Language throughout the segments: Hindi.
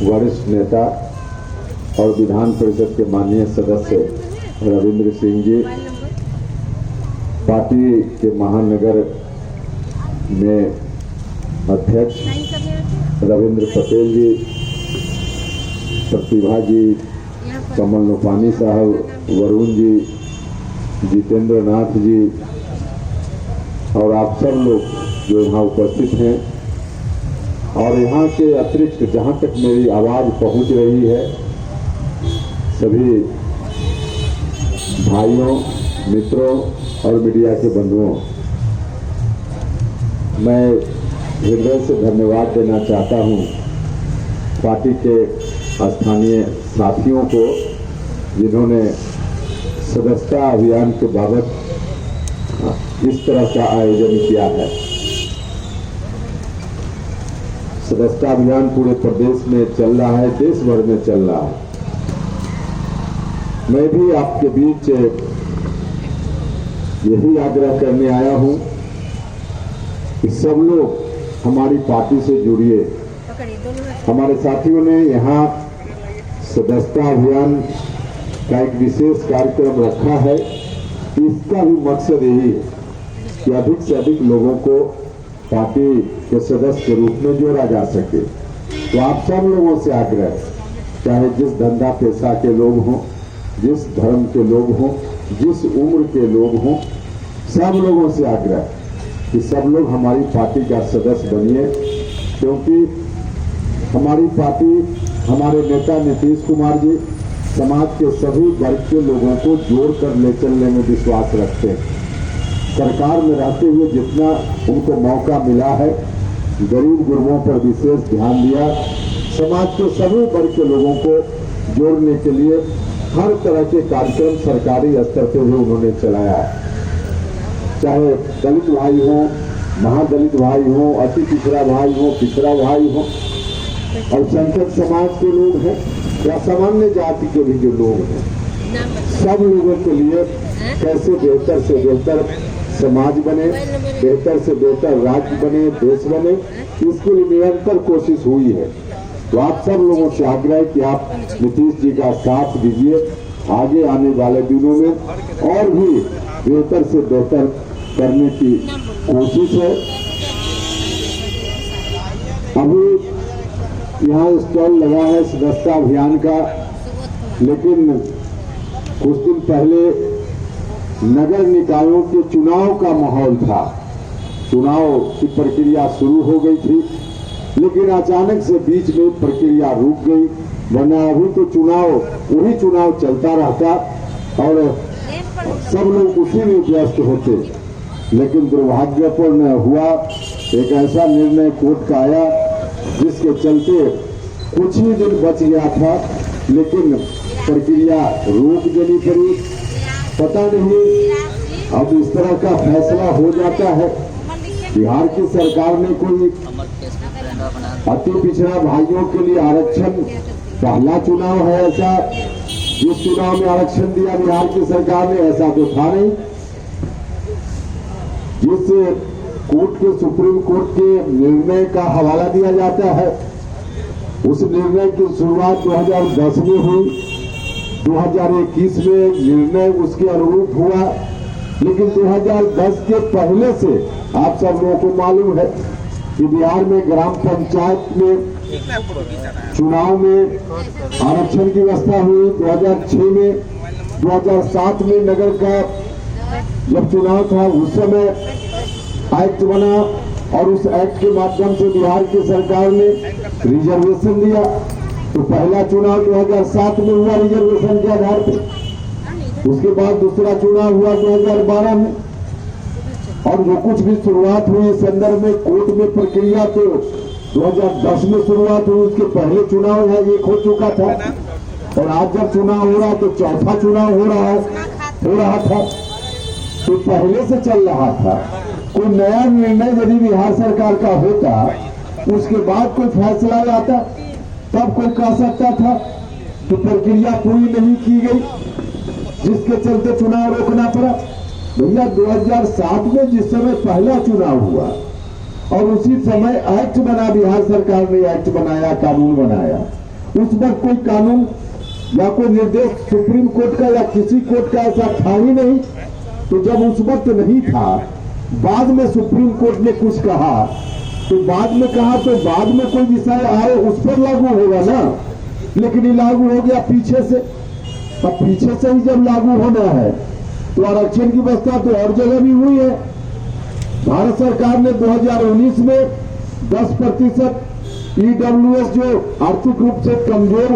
वरिष्ठ नेता और विधान परिषद के माननीय सदस्य रविंद्र सिंह जी, पार्टी के महानगर में अध्यक्ष रविंद्र पटेल जी, प्रतिभा जी, कमल नोपानी साहब, वरुण जी, जितेंद्र नाथ जी और आप सब लोग जो यहाँ उपस्थित हैं, और यहाँ के अतिरिक्त जहाँ तक मेरी आवाज़ पहुँच रही है, सभी भाइयों, मित्रों और मीडिया के बंधुओं, मैं हृदय से धन्यवाद देना चाहता हूँ पार्टी के स्थानीय साथियों को, जिन्होंने सदस्यता अभियान के बाबत इस तरह का आयोजन किया है। सदस्यता अभियान पूरे प्रदेश में चल रहा है, देश भर में चल रहा है। मैं भी आपके बीच यही आग्रह करने आया हूं कि सब लोग हमारी पार्टी से जुड़िए। हमारे साथियों ने यहाँ सदस्यता अभियान का एक विशेष कार्यक्रम रखा है। इसका भी मकसद यही है कि अधिक से अधिक लोगों को पार्टी के सदस्य के रूप में जोड़ा जा सके। तो आप सब लोगों से आग्रह, चाहे जिस धंधा पेशा के लोग हों, जिस धर्म के लोग हों, जिस उम्र के लोग हों, सब लोगों से आग्रह कि सब लोग हमारी पार्टी का सदस्य बनिए, क्योंकि हमारी पार्टी, हमारे नेता नीतीश कुमार जी समाज के सभी वर्ग के लोगों को जोड़कर ले चलने में विश्वास रखते हैं। सरकार में रहते हुए जितना उनको मौका मिला है, गरीब गुरबों पर विशेष ध्यान दिया, समाज के सभी वर्ग के लोगों को जोड़ने के लिए हर तरह के कार्यक्रम सरकारी स्तर पर भी उन्होंने चलाया है। चाहे दलित भाई हों, महादलित भाई हों, अति पिछड़ा भाई हो, पिछड़ा भाई हो, और संसद समाज के लोग हैं या सामान्य जाति के भी जो लोग हैं, सब लोगों के लिए कैसे बेहतर से बेहतर समाज बने, बेहतर से बेहतर राज्य बने, देश बने, इसके लिए निरंतर कोशिश हुई है। तो आप सब लोगों से आग्रह है कि आप नीतीश जी का साथ दीजिए। आगे आने वाले दिनों में और भी बेहतर से बेहतर करने की कोशिश है। अभी यहाँ स्टॉल लगा है सदस्यता अभियान का, लेकिन कुछ दिन पहले नगर निकायों के चुनाव का माहौल था। चुनाव की प्रक्रिया शुरू हो गई थी, लेकिन अचानक से बीच में प्रक्रिया रुक गई, वरना अभी तो वही चुनाव चलता रहता और सब लोग उसी में व्यस्त होते। लेकिन दुर्भाग्यपूर्ण हुआ, एक ऐसा निर्णय कोर्ट का आया जिसके चलते कुछ ही दिन बच गया था, लेकिन प्रक्रिया रोक देनी पड़ी। पता नहीं अब इस तरह का फैसला हो जाता है। बिहार की सरकार ने कोई अति पिछड़ा भाइयों के लिए आरक्षण, पहला चुनाव है ऐसा, जिस चुनाव में आरक्षण दिया बिहार की सरकार ने, ऐसा तो था नहीं। जिस कोर्ट के, सुप्रीम कोर्ट के निर्णय का हवाला दिया जाता है, उस निर्णय की शुरुआत 2010 में हुई, 2021 में निर्णय उसके अनुरूप हुआ, लेकिन 2010 के पहले से आप सब लोगों को मालूम है कि बिहार में ग्राम पंचायत में चुनाव में आरक्षण की व्यवस्था हुई। 2006 में, 2007 में नगर का जब चुनाव था, उस समय एक्ट बना और उस एक्ट के माध्यम से बिहार की सरकार ने रिजर्वेशन दिया। तो पहला चुनाव 2007 में हुआ रिजर्वेशन के आधार पर, उसके बाद दूसरा चुनाव हुआ 2012 में, और जो कुछ भी शुरुआत हुई इस संदर्भ में कोर्ट में प्रक्रिया तो 2010 में शुरुआत हुई, उसके पहले चुनाव है एक हो चुका था, और आज जब चुनाव हो रहा तो चौथा चुनाव हो रहा था। तो पहले से चल रहा था। कोई नया निर्णय यदि बिहार सरकार का होता, उसके बाद कोई फैसला आता, तब कोई कह सकता था। तो प्रक्रिया पूरी नहीं की गई, जिसके चलते चुनाव रोकना पड़ा। भैया 2007 में जिस समय पहला चुनाव हुआ और उसी समय एक्ट बना, बिहार सरकार ने एक्ट बनाया, कानून बनाया, उस वक्त कोई कानून या कोई निर्देश सुप्रीम कोर्ट का या किसी कोर्ट का ऐसा था ही नहीं। तो जब उस वक्त नहीं था, बाद में सुप्रीम कोर्ट ने कुछ कहा, तो बाद में कहा तो बाद में कोई विषय आए उस पर लागू होगा ना, लेकिन ये लागू हो गया पीछे से। अब पीछे से ही जब लागू होना है तो आरक्षण की व्यवस्था तो और जगह भी हुई है। भारत सरकार ने 2019 में 10% EWS जो आर्थिक रूप से कमजोर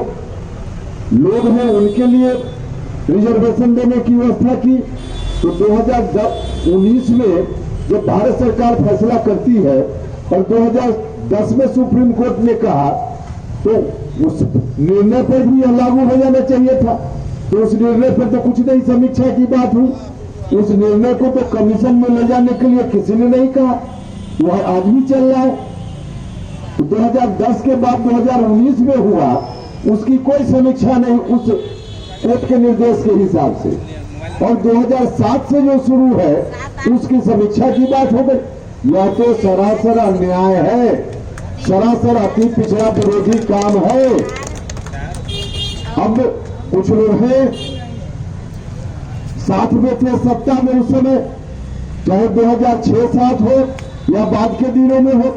लोग हैं उनके लिए रिजर्वेशन देने की व्यवस्था की। तो 2019 में जब भारत सरकार फैसला करती है और 2010 में सुप्रीम कोर्ट ने कहा, तो उस निर्णय पर भी यह लागू हो जाना चाहिए था। तो उस निर्णय पर तो कुछ नहीं समीक्षा की बात हुई। उस निर्णय को तो कमीशन में ले जाने के लिए किसी ने नहीं कहा, वह आज भी चल रहा है। तो 2010 के बाद 2019 में हुआ, उसकी कोई समीक्षा नहीं उस कोर्ट के निर्देश के हिसाब से। और 2007 से जो शुरू है उसकी समीक्षा की बात हो गई। यह तो सरासर अन्याय है, सरासर अति पिछड़ा विरोधी काम है। अब कुछ लोग हैं साथ में थे सत्ता में उस समय, चाहे 2006-07 हो या बाद के दिनों में हो,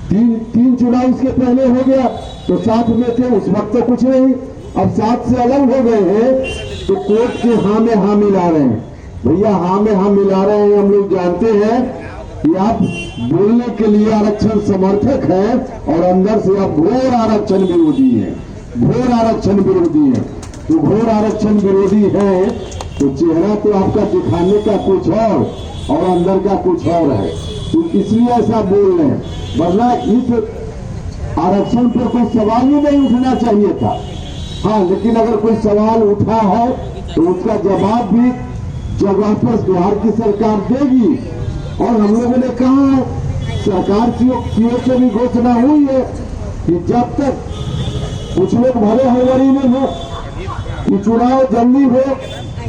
तीन चुनाव इसके पहले हो गया तो साथ में थे, उस वक्त तो कुछ नहीं। अब साथ से अलग हो गए हैं तो कोर्ट के हाँ में हाँ मिला रहे हैं। भैया हाँ में हाँ मिला रहे हैं, हम लोग जानते हैं कि आप बोलने के लिए आरक्षण समर्थक हैं और अंदर से आप घोर आरक्षण विरोधी हैं, घोर आरक्षण विरोधी हैं। तो घोर आरक्षण विरोधी है तो चेहरा तो आपका दिखाने का कुछ और अंदर का कुछ और है, तो इसलिए ऐसा बोल रहे हैं। वरना इस आरक्षण पर कोई सवाल ही नहीं उठना चाहिए था। हाँ, लेकिन अगर कोई सवाल उठा है तो उसका जवाब भी जगह पर बिहार की सरकार देगी। और हम लोगों ने कहा है, सरकार की ओर से भी घोषणा हुई है कि जब तक कुछ लोग भले हड़बड़ी में हो कि चुनाव जल्दी हो,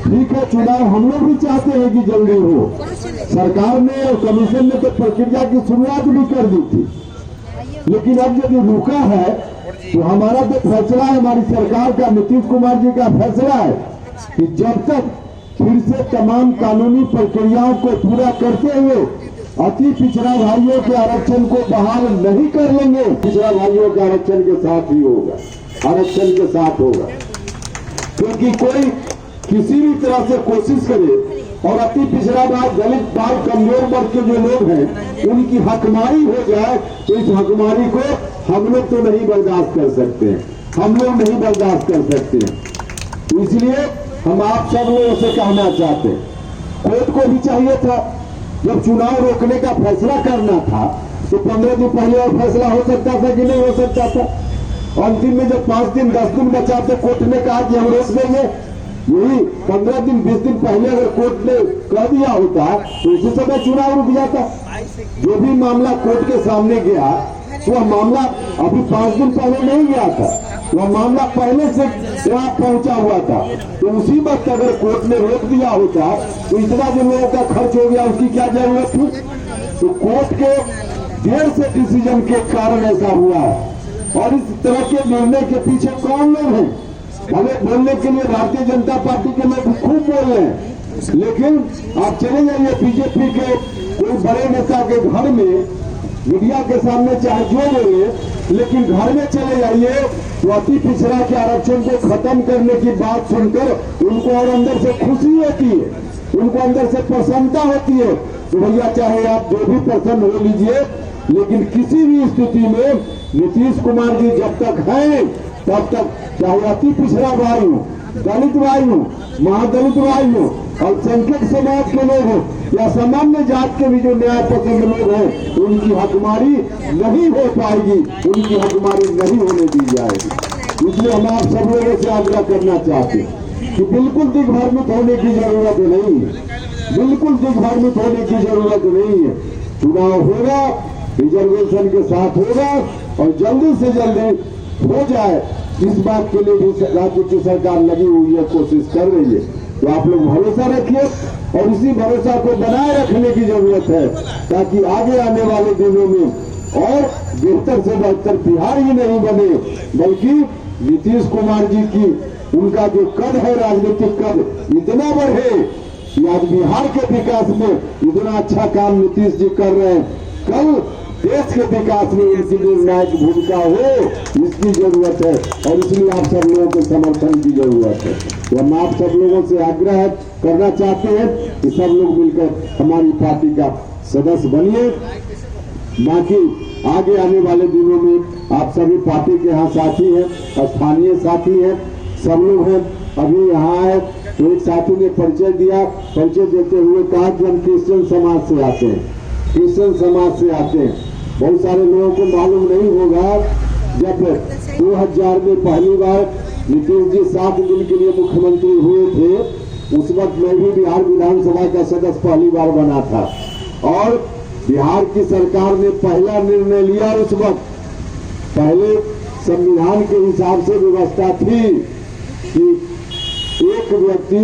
ठीक है, चुनाव हम लोग भी चाहते हैं कि जल्दी हो। सरकार ने और कमीशन ने तो प्रक्रिया की शुरुआत भी कर दी थी, लेकिन अब यदि रुका है तो हमारा जो फैसला है, हमारी सरकार का, नीतीश कुमार जी का फैसला है कि जब तक फिर से तमाम कानूनी प्रक्रियाओं को पूरा करते हुए अति पिछड़ा भाइयों के आरक्षण को बहाल नहीं कर लेंगे, पिछड़ा भाइयों के आरक्षण के साथ ही होगा, आरक्षण के साथ होगा। क्योंकि कोई किसी भी तरह से कोशिश करे और अति पिछड़ा भाग, दलित भाग, कमजोर वर्ग के जो लोग हैं उनकी हकमारी हो जाए, तो इस हकमारी को हम लोग तो नहीं बर्दाश्त कर सकते हैं, हम लोग नहीं बर्दाश्त कर सकते हैं। तो इसलिए हम आप सब लोगों से कहना चाहते हैं, कोर्ट को भी चाहिए था जब चुनाव रोकने का फैसला करना था तो 15 दिन पहले और फैसला हो सकता था कि नहीं हो सकता था। अंतिम में जब 5 दिन 10 दिन बचा तो कोर्ट ने कहा कि हम रोक देंगे। यही 15 दिन 20 दिन पहले अगर कोर्ट ने कह दिया होता तो उसी समय चुनाव रुक जाता। जो भी मामला कोर्ट के सामने गया वह मामला अभी 5 दिन पहले नहीं गया था, वह मामला पहले से ड्राफ्ट पहुंचा हुआ था। तो उसी वक्त अगर कोर्ट ने रोक दिया होता तो इतना जो लोगों का खर्च हो गया उसकी क्या जरूरत थी। तो कोर्ट के देर से डिसीजन के कारण ऐसा हुआ है। और इस तरह के निर्णय के पीछे कौन लोग हैं? भले बोलने के लिए भारतीय जनता पार्टी के लोग खूब बोल रहे हैं, लेकिन आप चले जाइए बीजेपी के कोई बड़े नेता के घर में, मीडिया के सामने चाहे जो बोले, लेकिन घर में चले जाइए तो अति पिछड़ा के आरक्षण को खत्म करने की बात सुनकर उनको और अंदर से खुशी होती है, उनको अंदर से प्रसन्नता होती है। तो भैया चाहे आप जो भी प्रसन्न हो लीजिए, लेकिन किसी भी स्थिति में नीतीश कुमार जी जब तक हैं तब तक, चाहे अति पिछड़ा भाई हो, दलित भाई हो, महादलित भाई हो, अल्पसंख्यक समाज के लोग हो या सामान्य जात के भी जो न्याय पसंद लोग हैं, उनकी हकमारी नहीं हो पाएगी, उनकी हकमारी नहीं होने दी जाएगी। इसलिए हम आप सब लोगों से आग्रह करना चाहते हैं कि बिल्कुल दिग्भ्रमित होने की जरूरत नहीं है, बिल्कुल दिग्भ्रमित होने की जरूरत नहीं है। चुनाव होगा, रिजर्वेशन के साथ होगा और जल्दी से जल्दी हो जाए, इस बात के लिए भी राज्य की सरकार लगी हुई है, कोशिश कर रही है। तो आप लोग भरोसा रखिए और इसी भरोसा को बनाए रखने की जरूरत है, ताकि आगे आने वाले दिनों में और बेहतर से बेहतर बिहार ही नहीं बने, बल्कि नीतीश कुमार जी की उनका जो कद है, राजनीतिक कद इतना बढ़े कि आज बिहार के विकास में इतना अच्छा काम नीतीश जी कर रहे हैं, कल देश के विकास में उनकी निर्णायक भूमिका हो, इसकी जरूरत है और इसलिए आप सब लोगों के समर्थन की जरूरत है। तो हम आप सब लोगों से आग्रह करना चाहते हैं कि सब लोग मिलकर हमारी पार्टी का सदस्य बनिए। बाकी आगे आने वाले दिनों में आप सभी पार्टी के यहाँ साथी हैं, स्थानीय साथी हैं, सब लोग हैं। अभी यहाँ आए तो एक साथी ने परिचय दिया, परिचय देते हुए कहा कि हम क्रिश्चियन समाज से आते हैं, क्रिश्चियन समाज से आते हैं। बहुत सारे लोगों को मालूम नहीं होगा, जब 2000 में पहली बार नीतीश जी 7 दिन के लिए मुख्यमंत्री हुए थे, उस वक्त मैं भी बिहार विधानसभा का सदस्य पहली बार बना था और बिहार की सरकार ने पहला निर्णय लिया। उस वक्त पहले संविधान के हिसाब से व्यवस्था थी कि एक व्यक्ति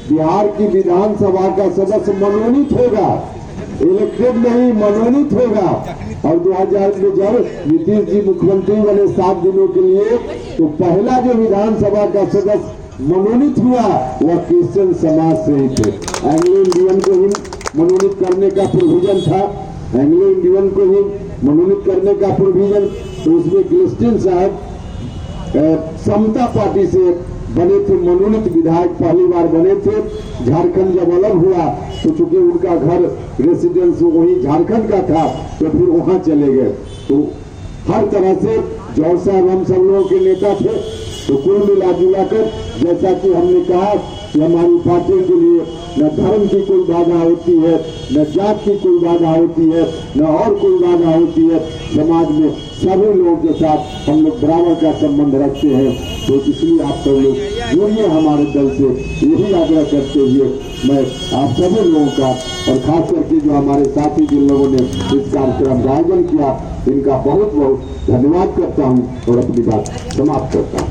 बिहार की विधानसभा का सदस्य मनोनीत होगा, इलेक्टेड नहीं, मनोनीत होगा। और 2000 में जब नीतीश जी मुख्यमंत्री बने 7 दिनों के लिए, तो पहला जो विधानसभा का सदस्य मनोनीत हुआ वह क्रिश्चियन समाज से ही थे। एंग्लो इंडियन को ही मनोनीत करने का प्रोविजन था, एंग्लो इंडियन को ही मनोनीत करने का प्रोविजन। तो उसमें क्रिश्चियन साहब समता पार्टी से बने थे, मनोनीत विधायक पहली बार बने थे। झारखंड जब अलग हुआ तो चूंकि उनका घर रेसिडेंस वही झारखंड का था, तो फिर वहां चले गए। तो हर तरह से जौहर साहब हम सब लोगों के नेता थे। तो कुल मिला जुला कर जैसा कि हमने कहा कि हमारी पार्टी के लिए न धर्म की कोई बाधा होती है, न जात की कोई बाधा होती है, न और कोई बाधा होती है। समाज में सभी लोगों के साथ हम लोग बराबर का संबंध रखते हैं। तो इसलिए आप सब लोग जुड़िए हमारे दल से, यही आग्रह करते हुए मैं आप सभी लोगों का और खास करके जो हमारे साथी जिन लोगों ने इस कार्यक्रम का आयोजन किया, इनका बहुत बहुत धन्यवाद करता हूँ और अपनी बात समाप्त करता हूँ।